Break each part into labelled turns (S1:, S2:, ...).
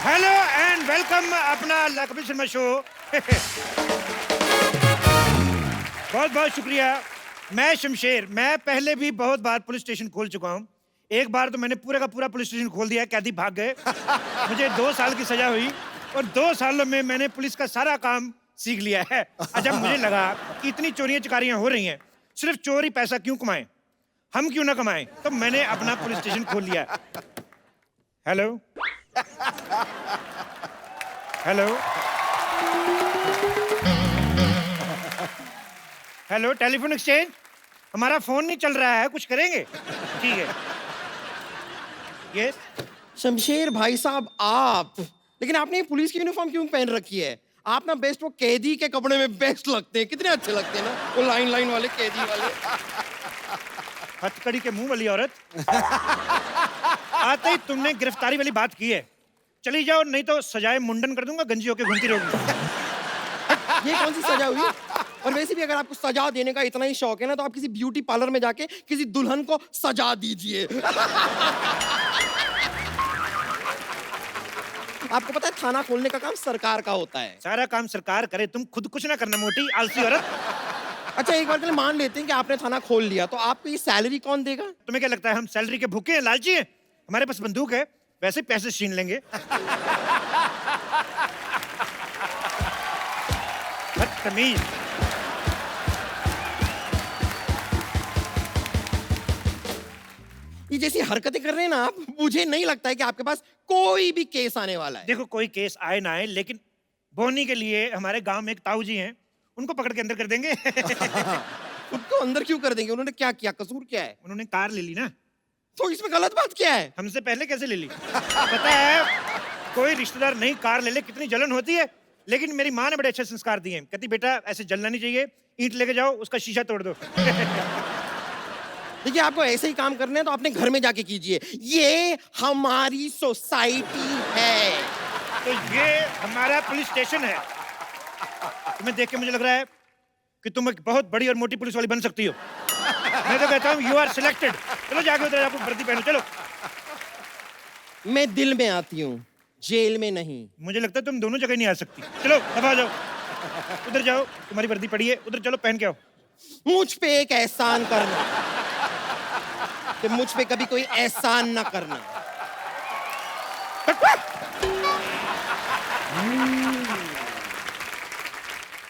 S1: Hello and welcome अपना Kapil Sharma show. बहुत बहुत शुक्रिया। मैं शमशेर, मैं पहले भी बहुत बार पुलिस स्टेशन खोल चुका हूँ। एक बार तो मैंने पूरा का पूरा पुलिस स्टेशन खोल दिया, कैदी भाग गए। मुझे 2 साल की सजा हुई और 2 सालों में मैंने पुलिस का सारा काम सीख लिया है। जब मुझे लगा कि इतनी चोरियां चकारियां हो रही हैं, सिर्फ चोर ही पैसा क्यों कमाएं, हम क्यों ना कमाएं, तो मैंने अपना पुलिस स्टेशन खोल लिया। Hello hello hello, telephone exchange, हमारा फोन नहीं चल रहा है, कुछ करेंगे? ठीक है। यस।
S2: शमशेर भाई साहब, आप लेकिन आपने ये पुलिस की यूनिफॉर्म क्यों पहन रखी है? आप ना बेस्ट वो कैदी के कपड़े में बेस्ट लगते हैं। कितने अच्छे लगते हैं ना वो लाइन लाइन वाले कैदी वाले।
S1: हथकड़ी के मुंह वाली औरत। आते ही तुमने गिरफ्तारी वाली बात की है। चली जाओ, नहीं तो सजाए मुंडन कर दूंगा, गंजी होके घूमती रहोगी।
S2: ये कौन सी सजा हुई? और वैसे भी अगर आपको सजा देने का इतना ही शौक है ना, तो आप किसी ब्यूटी पार्लर में जाके किसी दुल्हन को सजा दीजिए। आपको पता है थाना खोलने का काम सरकार का होता है।
S1: सारा काम सरकार करे, तुम खुद कुछ ना करना, मोटी आलसी औरत।
S2: अच्छा, एक बार के लिए मान लेते हैं कि आपने थाना खोल लिया, तो आपको ये सैलरी कौन देगा?
S1: तुम्हें क्या लगता है हम सैलरी के भूखे हैं, लालची हैं? हमारे पास बंदूक है, वैसे पैसे छीन लेंगे। बदतमीज।
S2: ये जैसी हरकतें कर रहे हैं ना आप, मुझे नहीं लगता है कि आपके पास कोई भी केस आने वाला है।
S1: देखो, कोई केस आए ना आए, लेकिन बोनी के लिए हमारे गांव में एक ताऊ जी हैं, उनको पकड़ के अंदर कर देंगे।
S2: उनको अंदर क्यों कर देंगे? उन्होंने क्या किया? कसूर क्या है?
S1: उन्होंने कार ले ली ना।
S2: तो इसमें गलत बात क्या है?
S1: हमसे पहले कैसे ले ली? पता है, कोई रिश्तेदार नहीं कार ले ले, कितनी जलन होती है। लेकिन मेरी माँ ने बड़े अच्छे संस्कार दिए हैं। कहती बेटा ऐसे जलना नहीं चाहिए, ईंट लेके जाओ, उसका शीशा तोड़ दो।
S2: देखिए, आपको ऐसे ही काम करने हैं तो अपने घर में जाके कीजिए। ये हमारी सोसाइटी है।
S1: तो ये हमारा पुलिस स्टेशन है। तुम्हें देख के मुझे लग रहा है कि तुम एक बहुत बड़ी और मोटी पुलिस वाली बन सकती हो। मैं तो कहता हूँ यू आर सिलेक्टेड। चलो जाके उधर आपको वर्दी पहनो, चलो।
S2: मैं दिल में आती हूँ, जेल में नहीं।
S1: मुझे लगता है तुम दोनों जगह नहीं आ सकती। चलो दबा जाओ, उधर जाओ, तुम्हारी वर्दी पड़ी है, उधर चलो पहन के आओ।
S2: मुझ पे एक एहसान करना कि मुझ पे कभी कोई एहसान ना करना।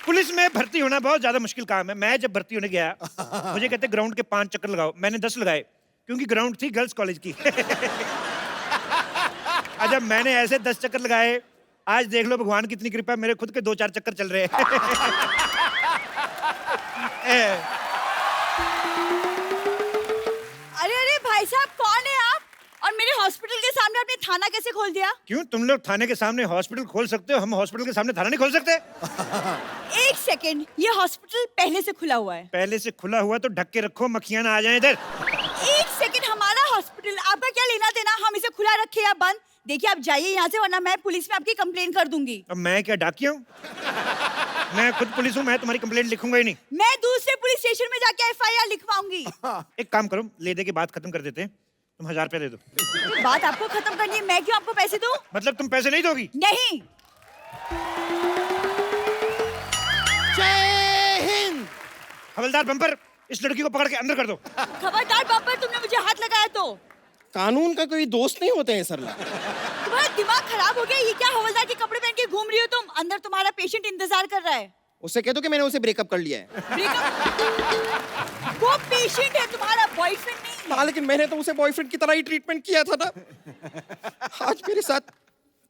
S1: पुलिस में भर्ती होना बहुत ज्यादा मुश्किल काम है। मैं जब भर्ती होने गया, मुझे कहते ग्राउंड के 5 चक्कर लगाओ, मैंने 10 लगाए, क्योंकि ग्राउंड थी गर्ल्स कॉलेज की। जब मैंने ऐसे 10 चक्कर लगाए, आज देख लो भगवान की इतनी कृपा, मेरे खुद के 2-4 चक्कर चल रहे हैं।
S3: अरे अरे भाई साहब, कौन है आप? और मेरे हॉस्पिटल के सामने आपने थाना कैसे खोल दिया?
S1: क्यों, तुम लोग थाने के सामने हॉस्पिटल खोल सकते हो, हम हॉस्पिटल के सामने थाना नहीं खोल सकते?
S3: एक सेकेंड, ये हॉस्पिटल पहले से खुला हुआ है।
S1: पहले से खुला हुआ तो ढक के रखो, मक्खियां ना आ जाएं इधर।
S3: एक सेकेंड, हमारा हॉस्पिटल, आपका क्या लेना देना हम इसे खुला रखे या बंद? देखिए आप जाइए यहाँ से, वरना मैं पुलिस में आपकी कंप्लेन कर दूंगी।
S1: अब मैं क्या डाकिया हूँ? मैं खुद पुलिस हूँ, मैं तुम्हारी कंप्लेंट लिखूंगा ही नहीं।
S3: मैं दूसरे पुलिस स्टेशन में जाके FIR लिखवाऊंगी।
S1: एक काम करो, ले दे के बात खत्म कर देते हैं। तुम 1000 रुपया दे दो।
S3: बात आपको खत्म करनी है, मैं क्यों आपको पैसे दूं?
S1: मतलब तुम पैसे नहीं दोगी?
S3: नहीं।
S2: जय हिंद।
S1: हवलदार बम्पर, इस लड़की को पकड़ के अंदर कर दो।
S3: खबरदार बम्पर, तुमने मुझे हाथ लगाया तो।
S2: कानून का कोई दोस्त नहीं होते हैं सरला।
S3: तुम्हारा दिमाग खराब हो गया? ये क्या हवलदार के कपड़े पहन के घूम रही हो तुम? अंदर तुम्हारा पेशेंट इंतजार कर रहा है।
S2: उससे कह दो कि मैंने उसे ब्रेकअप कर लिया है।
S3: ब्रेकअप? वो पेशेंट है, तुम्हारा बॉयफ्रेंड नहीं है।
S2: हाँ, लेकिन मैंने तो उसे बॉयफ्रेंड की तरह ही ट्रीटमेंट किया था ना। आज मेरे साथ।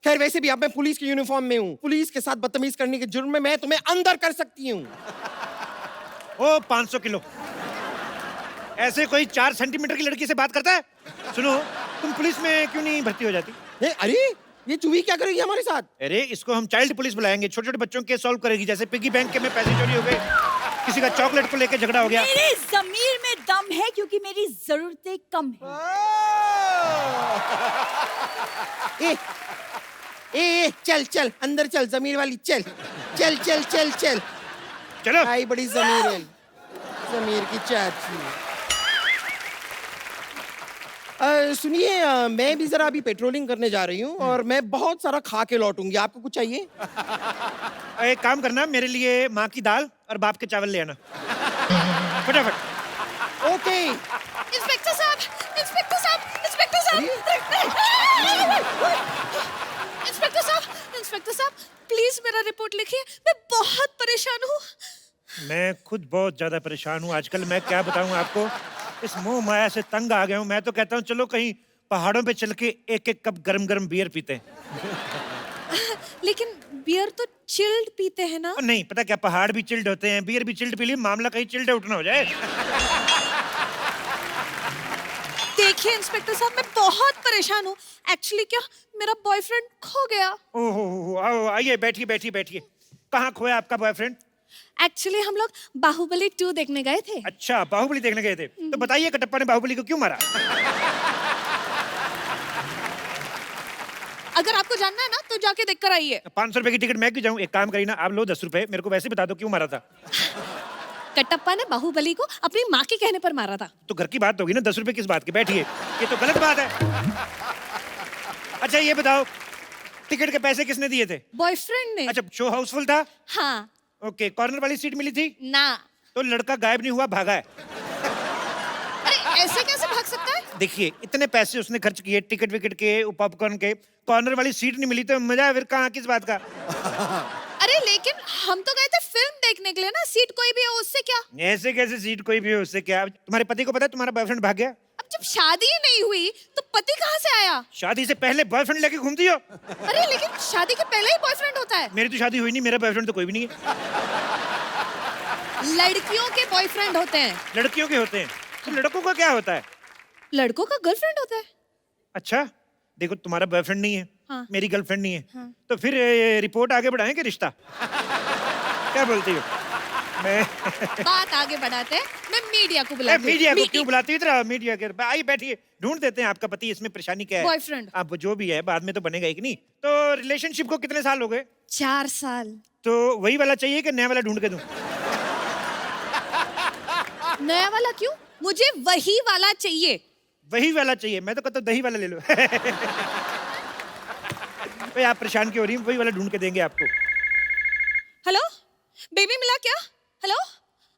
S2: खैर, वैसे भी अब मैं पुलिस की यूनिफॉर्म में हूँ। पुलिस के साथ बदतमीज करने के जुर्म में मैं तुम्हें अंदर कर सकती हूँ।
S1: ओ 500 किलो, ऐसे कोई 4 सेंटीमीटर की लड़की से बात करता है? सुनो, तुम पुलिस में क्यों नहीं भर्ती हो जाती?
S2: अरे, ये चूही क्या करेगी हमारे साथ?
S1: अरे इसको हम चाइल्ड पुलिस बुलाएंगे, छोटे छोटे बच्चों के सॉल्व करेगी। जैसे पिगी बैंक के में पैसे चोरी हो गए, किसी का चॉकलेट को लेके झगड़ा हो गया।
S3: मेरे ज़मीर में दम है, क्योंकि मेरी जरूरतें कम है।
S2: ए, चल चल अंदर चल, जमीर वाली चल चल चल चल चल।
S1: चलो।
S2: आई बड़ी जमीर है, जमीर की चाची। सुनिए, मैं भी जरा अभी पेट्रोलिंग करने जा रही हूँ और मैं बहुत सारा खा के लौटूंगी। आपको कुछ चाहिए?
S1: एक काम करना, मेरे लिए माँ की दाल और बाप के चावल ले आना फटाफट।
S2: ओके।
S3: इंस्पेक्टर साहब, इंस्पेक्टर साहब, इंस्पेक्टर साहब, इंस्पेक्टर साहब, इंस्पेक्टर साहब, प्लीज मेरा रिपोर्ट लिखिए, मैं बहुत परेशान हूँ।
S1: मैं खुद बहुत ज्यादा परेशान हूँ आजकल। मैं क्या बताऊँ आपको, इस मोह माया से तंग आ गया हूँ। मैं तो कहता हूँ चलो कहीं पहाड़ों पे चल के एक एक कप गरम गरम बियर पीते हैं।
S3: लेकिन बियर तो चिल्ड पीते हैं ना?
S1: और नहीं पता क्या, पहाड़ भी चिल्ड होते हैं, बियर भी चिल्ड पी ली, मामला कहीं चिल्ड आउट ना हो जाए।
S3: देखिए इंस्पेक्टर साहब, मैं बहुत परेशान हूँ। एक्चुअली क्या, मेरा बॉयफ्रेंड खो गया।
S1: ओहो, आओ आइए, बैठिए बैठिए बैठिए। कहाँ खोया आपका बॉयफ्रेंड?
S3: एक्चुअली हम लोग बाहुबली 2 देखने गए थे।
S1: अच्छा, बाहुबली देखने गए थे। तो बताइए कटप्पा ने बाहुबली को क्यों मारा?
S3: अगर आपको जानना है ना तो जाके देख कर आइए।
S1: 500 रुपए की टिकट मैं क्यों जाऊं? एक काम करिए ना, आप लो 10 रुपए, मेरे को वैसे बता दो क्यों मारा था।
S3: कटप्पा ने बाहुबली को अपनी माँ के कहने पर मारा था।
S1: तो घर की बात होगी ना, 10 रुपए किस बात की? बैठिए, ये तो गलत बात है। अच्छा ये बताओ, टिकट के पैसे किसने दिए थे?
S3: बॉयफ्रेंड ने।
S1: अच्छा, शो हाउसफुल था?
S3: हाँ।
S1: ओके, कॉर्नर वाली सीट मिली थी?
S3: ना।
S1: तो लड़का गायब नहीं हुआ, भागा है।
S3: अरे ऐसे कैसे भाग सकता है?
S1: देखिए, इतने पैसे उसने खर्च किए टिकट विकेट के, पॉपकॉर्न के, कॉर्नर वाली सीट नहीं मिली तो मजा है फिर कहाँ, किस बात का?
S3: अरे लेकिन हम तो गए थे फिल्म देखने के लिए ना, सीट कोई भी हो उससे क्या?
S1: ऐसे कैसे सीट कोई भी हो, उससे क्या? तुम्हारे पति को पता है तुम्हारा बॉयफ्रेंड भाग गया?
S3: अब जब शादी ही नहीं हुई तो पति कहाँ से आया?
S1: शादी से पहले बॉयफ्रेंड लेके घूमती हो?
S3: अरे लेकिन शादी के पहले ही बॉयफ्रेंड होता है।
S1: मेरी तो शादी हुई नहीं, मेरा बॉयफ्रेंड तो कोई भी नहीं है।
S3: लड़कियों के बॉयफ्रेंड होते हैं।
S1: लड़कियों के होते हैं, तो लड़कों का क्या होता है?
S3: लड़कों का गर्लफ्रेंड होता है।
S1: अच्छा, देखो तुम्हारा बॉयफ्रेंड नहीं है,
S3: हाँ।
S1: मेरी गर्लफ्रेंड नहीं है,
S3: हाँ।
S1: तो फिर रिपोर्ट आगे बढ़ाएं कि रिश्ता? क्या बोलती हो? मैं
S3: बात आगे बढ़ाते हैं, मैं मीडिया को बुलाती हूँ।
S1: मीडिया को क्यों बुलाती? इधर आओ, मीडिया के आइए बैठिए, ढूंढ देते हैं आपका पति, इसमें परेशानी क्या है?
S3: बॉयफ्रेंड।
S1: अब जो भी है बाद में तो बनेगा ही कि नहीं। तो रिलेशनशिप को कितने साल हो गए?
S3: 4 साल।
S1: तो वही वाला चाहिए कि नया वाला ढूंढ के दूं?
S3: नया वाला क्यों? मुझे वही वाला चाहिए।
S1: वही वाला चाहिए? मैं तो कहता हूं दही वाला ले लो। भाई आप परेशान क्यों हो रही हैं? वही वाला ढूंढ के देंगे आपको।
S3: हेलो, बेबी मिला क्या? हेलो,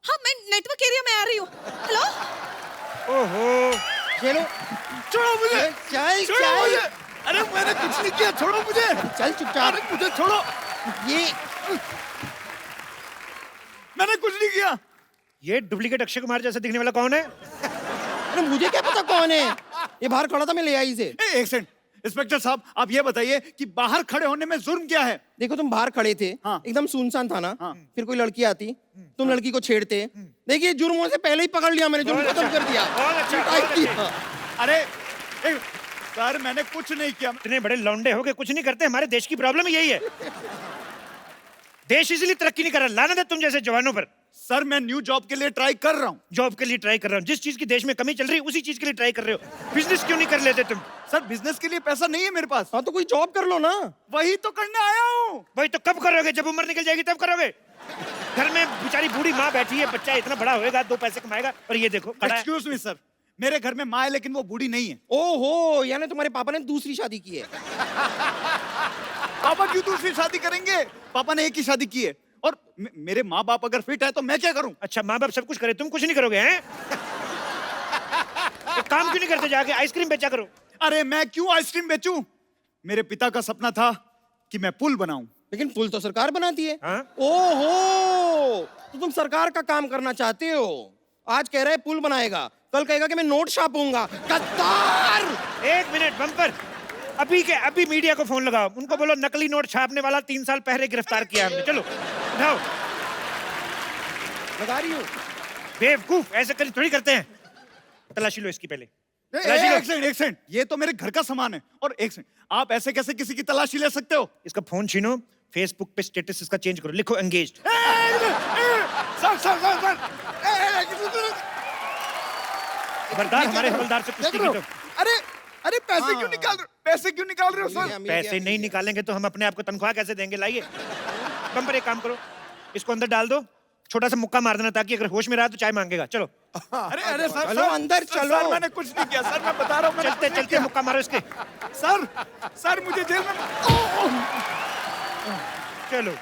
S3: हाँ मैं नेटवर्क एरिया में आ रही हूँ। हेलो।
S1: ओहो,
S2: चलो,
S4: छोड़ो मुझे,
S2: चल
S4: छोड़ो मुझे।
S2: चल
S4: अरे मैंने कुछ नहीं किया, छोड़ो मुझे।
S2: चल चुपचाप।
S4: अरे मुझे छोड़ो,
S2: ये
S4: मैंने कुछ नहीं किया।
S1: ये डुप्लीकेट अक्षय कुमार जैसा दिखने वाला कौन है?
S2: अरे मुझे क्या पता कौन है? ये बाहर खड़ा था, मैं ले आई इसे।
S4: एक सेकंड, इंस्पेक्टर साहब आप ये बताइए कि बाहर खड़े होने में जुर्म क्या है?
S2: देखो तुम बाहर खड़े थे,
S4: हाँ।
S2: एकदम सुनसान था ना,
S4: हाँ।
S2: फिर कोई लड़की आती, तुम लड़की को छेड़ते। देखिए जुर्मों से पहले ही पकड़ लिया मैंने, जुर्म
S1: बहुत
S2: खत्म
S1: अच्छा,
S2: कर दिया।
S1: बहुत अच्छा,
S2: पिटाई
S1: बहुत
S2: की।
S1: अच्छा।
S4: अरे सर मैंने कुछ नहीं किया।
S1: इतने बड़े लौंडे हो के कुछ नहीं करते? हमारे देश की प्रॉब्लम यही है। देश इसलिए तरक्की नहीं कर रहा, लानत है तुम जैसे जवानों पर।
S4: सर मैं न्यू जॉब के लिए ट्राई कर रहा हूँ।
S1: जॉब के लिए ट्राई कर रहा हूँ? जिस चीज की देश में कमी चल रही है उसी चीज के लिए ट्राई कर रहे हो। बिजनेस क्यों नहीं कर लेते तुम?
S4: सर बिजनेस के लिए पैसा नहीं है मेरे पास।
S2: हाँ तो कोई जॉब कर लो ना।
S4: वही तो करने आया हूँ।
S1: भाई तो कब करोगे? जब उम्र निकल जाएगी तब करोगे? घर में बेचारी बूढ़ी माँ बैठी है, बच्चा इतना बड़ा होएगा, 2 पैसे कमाएगा, और ये देखो खड़ा है।
S4: एक्सक्यूज मी सर, मेरे घर में माँ है लेकिन वो बूढ़ी नहीं है।
S2: ओहो, यानी तुम्हारे पापा ने दूसरी शादी की है।
S4: पापा क्यों दूसरी शादी करेंगे? पापा ने एक ही शादी की है। और मेरे माँ बाप अगर फिट है तो मैं क्या करूं?
S1: अच्छा, माँ बाप सब कुछ करे, तुम कुछ नहीं करोगे हैं? एक काम क्यों नहीं करते, जाके आइसक्रीम बेचा करो।
S4: अरे मैं क्यों आइसक्रीम बेचूं? मेरे पिता का सपना था कि मैं पुल बनाऊं।
S2: लेकिन पुल तो सरकार बनाती है।
S1: हाँ?
S2: ओहो, तो तुम सरकार का काम करना चाहते हो। आज कह रहा है पुल बनाएगा, कल कहेगा कि मैं नोट छापूंगा। गद्दार!
S1: 1 मिनट बम्पर, अभी के अभी मीडिया को फोन लगाओ, उनको बोलो नकली नोट छापने वाला 3 साल पहले गिरफ्तार किया हमने। चलो उठाओ।
S2: लगा रही हूँ।
S1: बेवकूफ, ऐसे कर थोड़ी करते हैं। तलाशी लो इसकी पहले। तलाशी लो।
S4: एक सेकंड, ये तो मेरे घर का सामान है। और एक सेकंड, आप ऐसे कैसे किसी की तलाशी ले सकते हो?
S1: इसका फोन छीनो, फेसबुक पे स्टेटस इसका चेंज करो, लिखो एंगेज्ड।
S4: सर
S1: खबरदार हमारे हवलदार से कुश्ती की तो।
S4: अरे अरे पैसे क्यों निकाल रहे हो? पैसे क्यों निकाल रहे हो सर?
S1: पैसे नहीं निकालेंगे तो हम अपने आप को तनख्वाह कैसे देंगे? लाइए बम्पर, एक काम करो, इसको अंदर डाल दो, छोटा सा मुक्का मार देना ताकि अगर होश में रहा तो चाय मांगेगा। चलो
S4: अरे अरे सर
S2: चलो
S4: सर,
S2: अंदर
S4: सर,
S2: चलो।
S4: सर मैंने कुछ नहीं किया सर, मैं बता रहा हूँ मैंने
S1: चलते
S4: कुछ नहीं
S1: चलते मुक्का मारो इसके।
S4: किया। सर सर मुझे जेल में
S1: चलो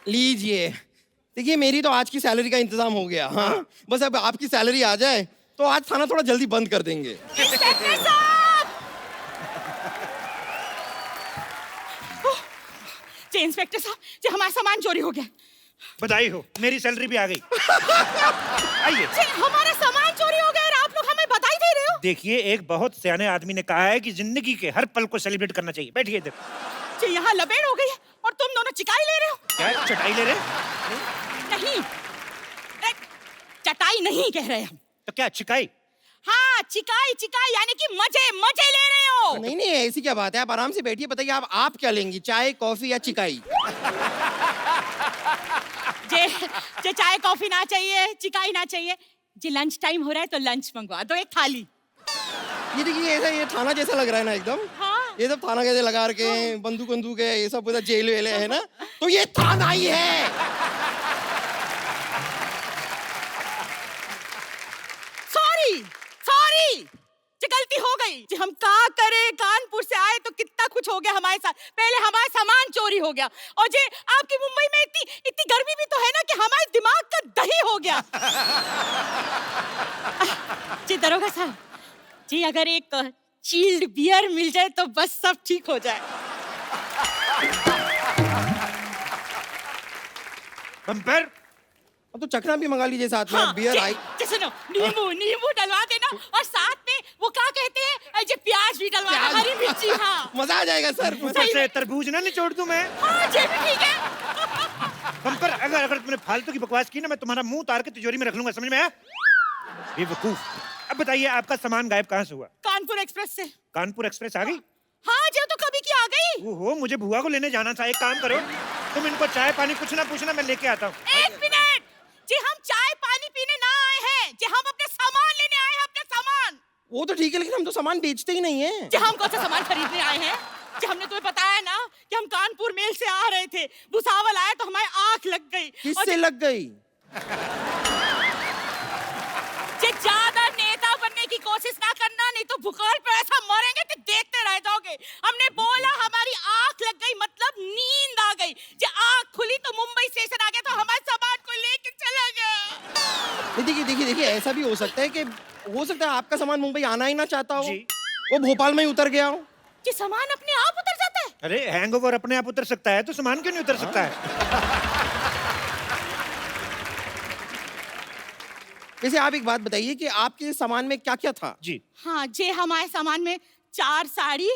S2: लीजिए। देखिए मेरी तो आज की सैलरी का इंतजाम हो गया। हाँ बस अब आपकी सैलरी आ जाए तो आज थाना थोड़ा जल्दी बंद कर देंगे।
S3: इंस्पेक्टर साहब! जी इंस्पेक्टर साहब, जी हमारा सामान चोरी हो गया।
S1: बधाई हो, मेरी सैलरी भी आ गई। आइए।
S3: जी हमारा सामान चोरी हो गया और आप लोग हमें बधाई दे रहे हो?
S1: देखिए, एक बहुत सियाने आदमी ने कहा है कि जिंदगी के हर पल को सेलिब्रेट करना चाहिए। बैठिए इधर।
S3: जी यहाँ लबेड़ हो गई है और तुम दोनों चिकाई ले रहे हो?
S1: क्या चटाई ले रहे?
S3: नहीं, चटाई नहीं कह रहे हम।
S1: तो क्या चिकाई?
S3: हाँ चिकाई चिकाई यानी कि मजे मजे ले रहे हो।
S2: नहीं नहीं ऐसी क्या बात है, आप आराम से बैठिए। बताइए आप क्या लेंगी, चाय कॉफी या चिकाई?
S3: जे जे चाय कॉफी ना चाहिए, चिकाई ना चाहिए, जी लंच टाइम हो रहा है तो लंच मंगवा दो, एक थाली।
S2: ये देखिए ऐसा ये थाना जैसा लग रहा है ना एकदम।
S3: हाँ।
S2: ये सब थाना कैसे लगा रखे हैं, बंदूक बंदूक है, ये सब पूरा जेल वेल है ना, तो ये थाना ही है।
S3: सॉरी सॉरी, जी गलती हो गई जी। हम का करे, कानपुर से आए तो कितना कुछ हो गया हमारे साथ। पहले हमारा सामान चोरी हो गया और जी आपकी मुंबई में इतनी इतनी गर्मी भी तो है ना कि हमारे दिमाग का दही हो गया। जी दरोगा साहब जी, अगर एक चिल्ड बियर मिल जाए तो बस सब ठीक हो जाए।
S1: बम्पर।
S2: अब तो चखना भी मंगा लीजिए साथ में। बियर आई।
S3: जी सुनो, नींबू नींबू डलवा देना और साथ में वो क्या कहते हैं, जी प्याज भी डलवा देना, हरी मिर्ची। हाँ
S2: मजा आ जाएगा सर।
S1: ऊपर से तरबूज ना निचोड़ दूं मैं।
S3: हाँ जी भी ठीक है।
S1: बम्पर, अगर तुमने फालतू की बकवास की ना, मैं तुम्हारा मुंह उतार के तिजोरी में रख लूंगा, समझ में आया? बेवकूफ। अब बताइए, आपका सामान गायब कहाँ से हुआ?
S3: कानपुर एक्सप्रेस से।
S1: कानपुर एक्सप्रेस आ गई?
S3: हाँ जी, वो तो कभी की आ गई।
S1: ओहो, मुझे बुआ को लेने जाना था। एक काम करो, तुम इनको चाय पानी कुछ ना पूछना, मैं लेके आता हूँ।
S3: एक मिनट जी, हम चाय पानी पीने ना आए हैं जी, हम अपने सामान लेने आए हैं, अपना सामान।
S2: वो तो ठीक है लेकिन हम तो सामान बेचते ही नहीं है।
S3: जी हम कौन सा सामान खरीदने आए हैं जी? हमने तुम्हें बताया ना कि हम कानपुर मेल से आ रहे थे, भुसावल आया तो हमारी आंख लग गई।
S2: किससे लग गई?
S3: जी ज्यादा नेता बनने की कोशिश ना करना, नहीं तो भूगोल पे ऐसा मरेंगे कि देखते रह जाओगे। हमने बोला हमारी आंख लग गई मतलब नींद आ गई जी। आंख खुली तो मुंबई स्टेशन आ गया तो हमारे सामान को लेके चला गया।
S2: देखिए ऐसा भी हो सकता है कि हो सकता है आपका सामान मुंबई आना ही ना चाहता हो,
S1: जी।
S2: वो भोपाल में ही उतर गया हो।
S3: जी सामान अपने आप उतर जाता है?
S1: अरे हैंगओवर अपने आप उतर सकता है तो सामान क्यों नहीं उतर सकता है?
S2: वैसे आप एक बात बताइए कि आपके सामान में क्या क्या था?
S1: जी।
S3: हाँ जी, हमारे सामान में 4 साड़ी,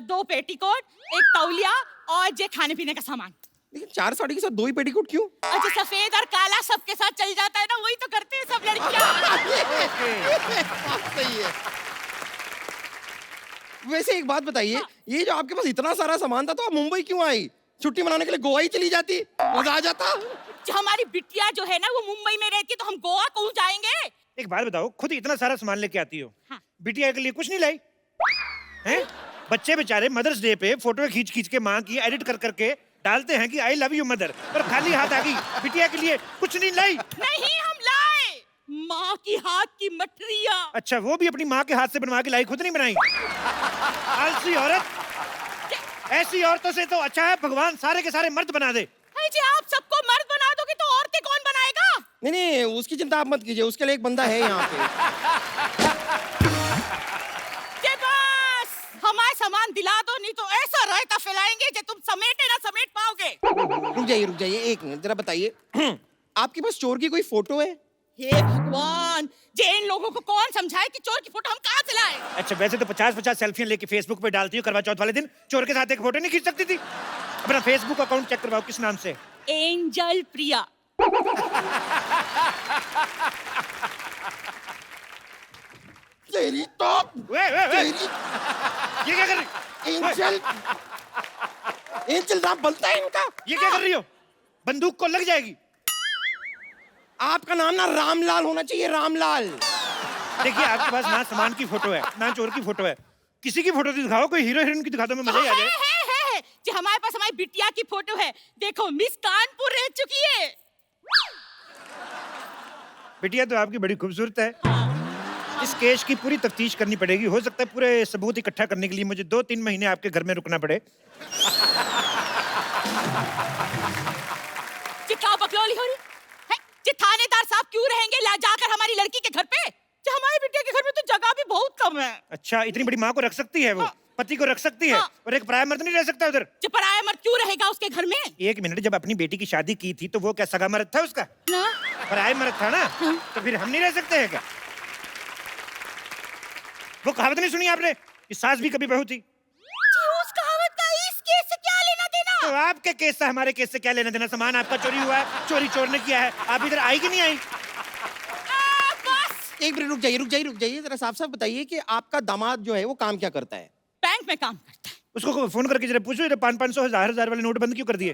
S3: 2 पेटीकोट, 1 तौलिया और जे खाने पीने का सामान।
S2: लेकिन 4 साड़ी के साथ 2 ही पेटीकोट क्यों?
S3: अच्छा सफेद और काला सबके साथ चल जाता है ना, वही तो करते हैं सब लड़कियां।
S2: बात सही है। वैसे एक बात बताइए,
S3: हाँ।
S2: ये जो आपके पास इतना सारा सामान था तो आप मुंबई क्यों आई? छुट्टी मनाने के लिए गोवा ही चली जाती, मजा आ जाता।
S3: जो हमारी बिटिया जो है ना वो मुंबई में रहती है तो हम गोवा क्यों जाएंगे?
S1: एक बात बताओ, खुद इतना सारा सामान लेके आती हो,
S3: हाँ।
S1: बिटिया के लिए कुछ नहीं लाई? हैं? बच्चे बेचारे मदर्स डे पे फोटो खींच खींच के माँ की एडिट कर करके डालते हैं कि आई लव यू मदर, पर खाली हाथ आ गई, बिटिया के लिए कुछ नहीं लाई?
S3: नहीं हम लाए माँ की हाथ की मठरिया।
S1: अच्छा, वो भी अपनी माँ के हाथ से बनवा के लाई, खुद नहीं बनाई? आलसी औरत। ऐसी औरतों से तो अच्छा है भगवान सारे के सारे मर्द बना दे।
S3: जी आप सबको मर्द बना दोगे तो औरतें कौन बनाएगा?
S2: नहीं उसकी चिंता आप मत कीजिए, उसके लिए एक बंदा है यहाँ पे।
S3: के बस हमारा सामान दिला दो, नहीं तो ऐसा रायता फैलाएंगे कि तुम समेटे ना समेट पाओगे।
S2: रुक जाइए 1 मिनट, जरा बताइए आपके पास चोर की कोई फोटो है?
S3: हे भगवान, जे इन लोगों को कौन समझाए कि चोर की फोटो हम कहाँ से लाए?
S1: अच्छा, वैसे तो 50-50 सेल्फियां लेके फेसबुक पे डालती हो, करवा चौथ वाले दिन चोर के साथ एक फोटो नहीं खींच सकती थी? अपना फेसबुक अकाउंट चेक करवाओ, किस नाम से?
S3: एंजल प्रिया।
S2: तेरी तो
S1: वे, ये क्या कर रही?
S2: एंजल एंजल नाम बनता है इनका।
S1: ये क्या कर रही हो? बंदूक को लग जाएगी।
S2: आपका नाम ना रामलाल होना चाहिए, रामलाल।
S1: देखिए, आपके पास ना सामान की फोटो है ना चोर की फोटो है, किसी की फोटो दिखाओ, कोई हीरो हीरोइन की दिखा दो, मैं मजा ही आ जाए।
S3: है जी, हमारे पास हमारी बिटिया की फोटो है, देखो मिस कानपुर रह चुकी है।
S1: बिटिया तो आपकी बड़ी खूबसूरत है। इस केस की पूरी तफ्तीश करनी पड़ेगी। हो सकता है पूरे सबूत इकट्ठा करने के लिए मुझे 2-3 महीने आपके घर में रुकना पड़े।
S3: जी क्या बकलौली हो रही है? जी थानेदार साहब क्यों रहेंगे ला जाकर हमारी लड़की के घर पे? जी हमारी बिटिया के घर में तो जगह भी बहुत कम है।
S1: अच्छा, इतनी बड़ी माँ को रख सकती है वो?
S3: हाँ।
S1: पति को रख सकती है?
S3: हाँ।
S1: और एक पराया मर्द नहीं रह सकता उधर?
S3: जी पराया मर्द क्यों रहेगा उसके घर में?
S1: एक मिनट, जब अपनी बेटी की शादी की थी तो वो क्या सगा मर्द था उसका?
S3: ना?
S1: पराया मर्द था ना? तो फिर हम नहीं रह सकते हैं क्या? वो कहावत नहीं सुनी आपने कि सास भी कभी बहू थी?
S3: जी उस कहावत का इस केस से क्या लेना देना?
S1: तो आपके केस से हमारे केस से क्या लेना देना? सामान आपका चोरी हुआ है, चोरी चोर ने किया है। आप इधर आई कि नहीं आई?
S3: बस
S2: एक मिनट रुक जाइए जरा साफ साफ बताइए कि आपका दामाद जो है वो काम क्या करता है?
S3: बैंक में काम करता है।
S1: उसको फोन करके जरा पूछो, ये 500 1000 वाले नोट बंद क्यों कर दिए?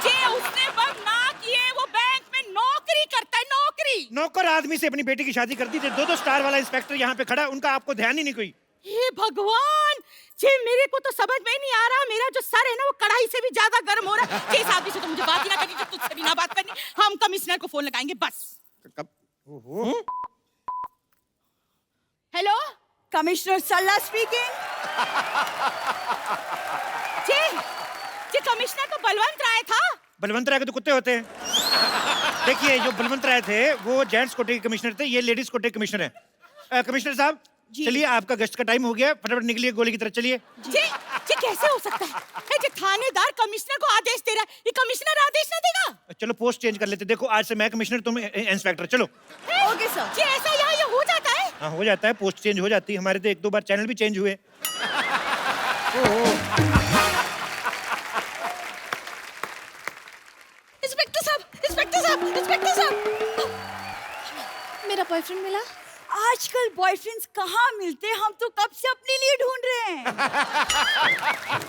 S3: जी उसने बंद ना किए, वो बैंक में नौकरी करता है, नौकरी।
S1: नौकर आदमी से अपनी बेटी की शादी कर दी थी। 2-2 स्टार वाला इंस्पेक्टर यहाँ पे खड़ा, उनका आपको ध्यान ही नहीं कोई।
S3: हे भगवान जी, मेरे को तो समझ में नहीं आ रहा, मेरा जो सर है ना वो कढ़ाई से भी ज्यादा गर्म हो रहा है। इस आदमी से तो मुझे बात ही ना करनी, तुझसे भी ना बात करनी। हम कमिश्नर को फोन लगाएंगे बस।
S2: कब?
S1: ओहो,
S3: हेलो, कमिश्नर सल्ला स्पीकिंग। जी जी कमिश्नर तो बलवंत राय था।
S1: बलवंत राय के तो कुत्ते होते हैं। देखिए, जो बलवंत राय थे वो जेंट्स कोटे के कमिश्नर थे, ये लेडीज कोटे के कमिश्नर है। कमिश्नर साहब चलिए, आपका गश्त का टाइम हो गया, फटाफट निकलिए गोली की तरफ चलिए।
S3: जी जी कैसे हो सकता है? जी थानेदार कमिश्नर को आदेश दे रहा है, ये कमिश्नर आदेश ना देगा?
S1: चलो पोस्ट चेंज कर लेते। देखो, आज से मैं कमिश्नर, तुम इंस्पेक्टर। चलो।
S3: Okay sir. जी ऐसा यहाँ ये हो जाता है?
S1: हाँ, हो जाता है, पोस्ट चेंज हो जाती है। हमारे तो 1-2 बार चैनल भी चेंज हुए।
S3: इंस्पेक्टर साहब, इंस्पेक्टर साहब, इंस्पेक्टर साहब, मेरा बॉयफ्रेंड मिला। आजकल बॉयफ्रेंड्स कहाँ मिलते हैं? हम तो कब से अपने लिए ढूंढ रहे हैं।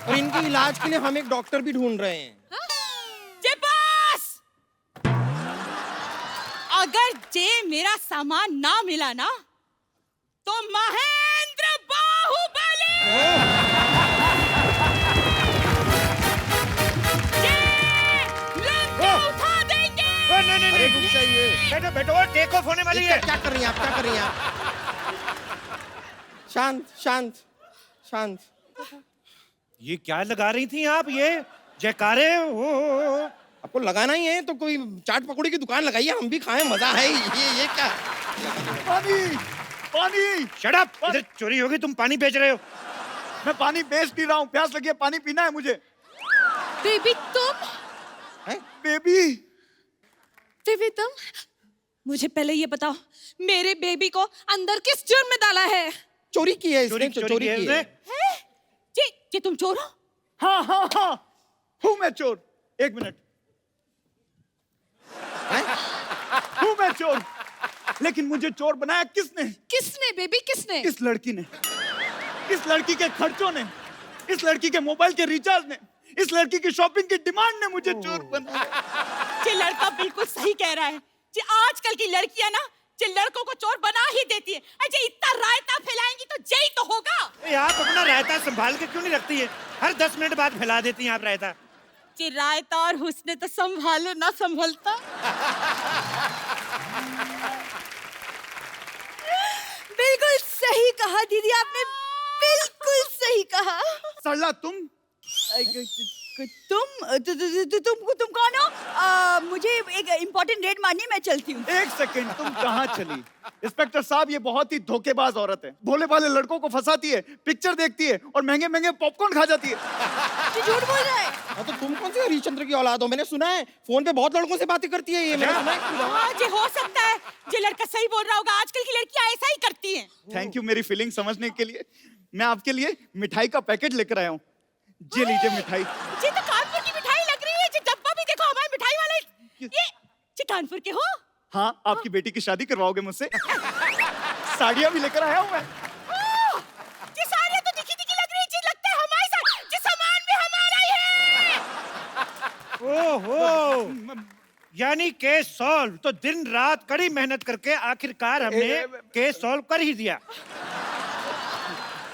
S2: और इनके इलाज के लिए हम एक डॉक्टर भी ढूंढ रहे हैं।
S3: जे बस, अगर जे मेरा सामान ना मिला ना तो महेंद्र बाहुबली जे लंका उठा देंगे।
S1: नहीं,
S2: अरे रुक जाइए।
S1: बैठो बैठो, टेक ऑफ होने वाली है।
S2: क्या कर रही हैं आप? क्या कर रही हैं आप? शांत शांत शांत।
S1: ये क्या लगा रही थी आप? ये जयकारे हो।
S2: आपको लगाना ही है तो कोई चाट पकौड़ी की दुकान लगाइए, हम भी खाएं, मजा है। ये क्या?
S4: पानी पानी।
S1: Shut up! इधर चोरी होगी, तुम पानी बेच रहे हो।
S4: मैं पानी बेच नहीं रहा हूँ, प्यास लगी है, पानी पीना है मुझे।
S3: बेबी तुम,
S2: है?
S4: बेबी
S3: बेबी तुम, मुझे पहले ये बताओ, मेरे बेबी को अंदर किस जुर्म में डाला है?
S2: चोरी की है इसने,
S1: चोरी
S2: चोरी
S1: की है
S2: की
S1: इसने।
S2: है।
S3: जी जी तुम चोर हो?
S4: हाँ हाँ हाँ, हूँ मैं चोर। 1 मिनट, हूँ मैं चोर, लेकिन मुझे चोर बनाया किसने?
S3: किसने बेबी, किसने?
S4: इस लड़की ने, इस लड़की के खर्चों ने, इस लड़की के मोबाइल के रिचार्ज ने, इस लड़की की शॉपिंग की डिमांड ने मुझे चोर बनाया।
S3: जी लड़का बिल्कुल सही कह रहा है। जी आजकल की लड़कियां ना जी लड़कों को चोर बना ही देती है। अजय इतना रायता फैलाएंगी तो जय तो होगा।
S1: आप अपना रायता संभाल के क्यों नहीं रखती है? हर 10 मिनट बाद फैला देती हैं आप रायता।
S3: जी रायता और हुस्न तो संभाले ना संभलता। बिल्कुल सही कहा दीदी, आपने बिल्कुल सही कहा।
S4: सरला तुम
S3: तुम कौन हो? मुझे एक इम्पोर्टेंट रेड मारनी है, मैं चलती हूँ।
S4: 1 सेकंड, तुम कहाँ चली? इंस्पेक्टर साहब, ये बहुत ही धोखेबाज औरत है। भोले भाले लड़कों को फंसाती है, पिक्चर देखती है और महंगे महंगे पॉपकॉर्न खा जाती है।
S3: झूठ बोल रहा है।
S2: हाँ, तो तुम कौन से हरिश्चंद्र की औलाद हो? मैंने सुना है फोन पे बहुत लड़कों से बातें करती है ये। मैंने सुना है।
S3: हाँ जी हो सकता है, ये लड़का सही बोल रहा होगा। आजकल की लड़कियां ऐसा ही करती हैं।
S4: थैंक यू मेरी फीलिंग समझने के लिए। मैं आपके लिए मिठाई का पैकेट लेकर आया हूँ। ये लीजिए मिठाई।
S3: ये तो कानपुर की मिठाई लग रही है। जी डब्बा भी देखो, हमारे मिठाई वाले ये जी कानपुर के हो?
S4: हाँ, आपकी बेटी की शादी करवाओगे मुझसे? साड़ियाँ भी लेकर आया हूँ मैं।
S3: ये साड़ियाँ तो दिखी दिखी लग रही है। जी लगता है हमारे साथ जी सामान भी हमारा ही है।
S1: ओहो, यानी केस सॉल्व। तो दिन रात कड़ी मेहनत करके आखिरकार हमने केस सॉल्व कर ही दिया।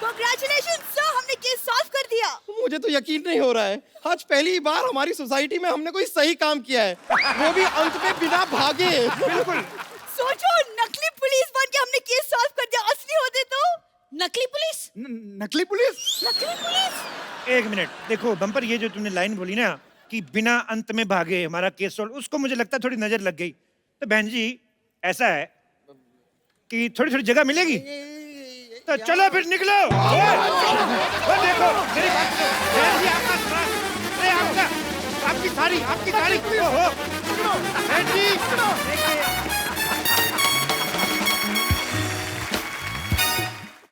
S3: कांग्रेचुलेशन सर, हमने केस सॉल्व कर दिया।
S2: मुझे तो यकीन नहीं हो रहा है, आज पहली बार हमारी सोसाइटी में हमने कोई सही काम किया है, वो भी अंत में बिना भागे।
S1: बिल्कुल,
S3: कि हमने केस सॉल्व कर दिया, असली होते तो नकली पुलिस।
S4: नकली पुलिस?
S3: नकली पुलिस।
S1: एक मिनट, देखो बम्पर, ये जो तुमने लाइन बोली ना कि बिना अंत में भागे हमारा केस सॉल्व, उसको मुझे लगता है थोड़ी नजर लग गई। तो बहन जी ऐसा है कि थोड़ी थोड़ी जगह मिलेगी, तो चलो फिर निकलो। वो देखो मेरी बात सुनो बहन जी, आपका आपकी साड़ी ओहो